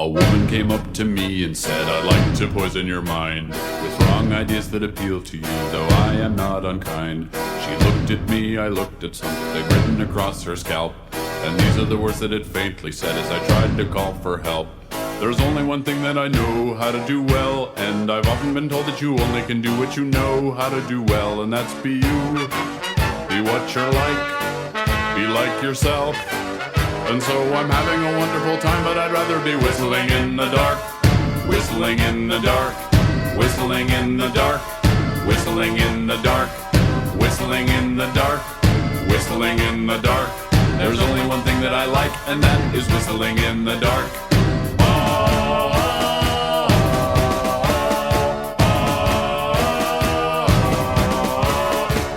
A woman came up to me and said, I'd like to poison your mind with wrong ideas that appeal to you, though I am not unkind. She looked at me, I looked at something written across her scalp, and these are the words that it faintly said as I tried to call for help. There's only one thing that I know how to do well, and I've often been told that you only can do what you know how to do well, and that's be you. Be what you're like, be like yourself. And so I'm having a wonderful time, but I'd rather be whistling in the dark. Whistling in the dark. Whistling in the dark. Whistling in the dark. Whistling in the dark. Whistling in the dark. There's only one thing that I like, and that is whistling in the dark.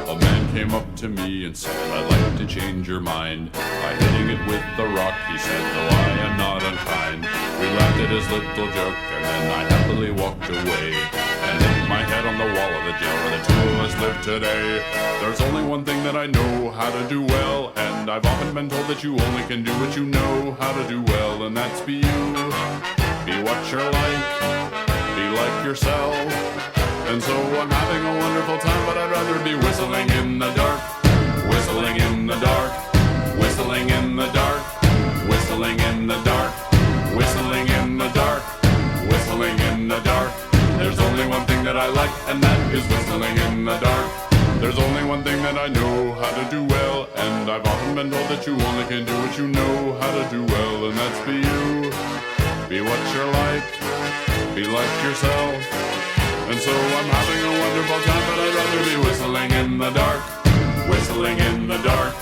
A man came up to me and said, I'd like to change your mind by hitting it with the rock, he said, though I am not unkind. We laughed at his little joke, and then I happily walked away and hit my head on the wall of the jail where the two of us live today. There's only one thing that I know how to do well, and I've often been told that you only can do what you know how to do well, and that's be you. Be what you're like, be like yourself. And so I'm having a wonderful time, but I'd rather be whistling in the dark. Whistling in the dark. Whistling in the dark. Whistling in the dark. Whistling in the dark. Whistling in the dark. There's only one thing that I like, and that is whistling in the dark. There's only one thing that I know how to do well, and I've often been told that you only can do what you know how to do well, and that's be you. Be what you're like. Be like yourself. And so I'm having a wonderful time, but I'd rather be whistling in the dark. Whistling in the dark.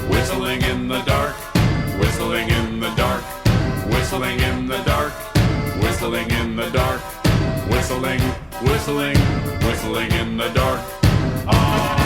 Whistling in the dark. Whistling in the dark. Whistling in the dark. Whistling in the dark. Whistling, whistling, whistling in the dark. Ah.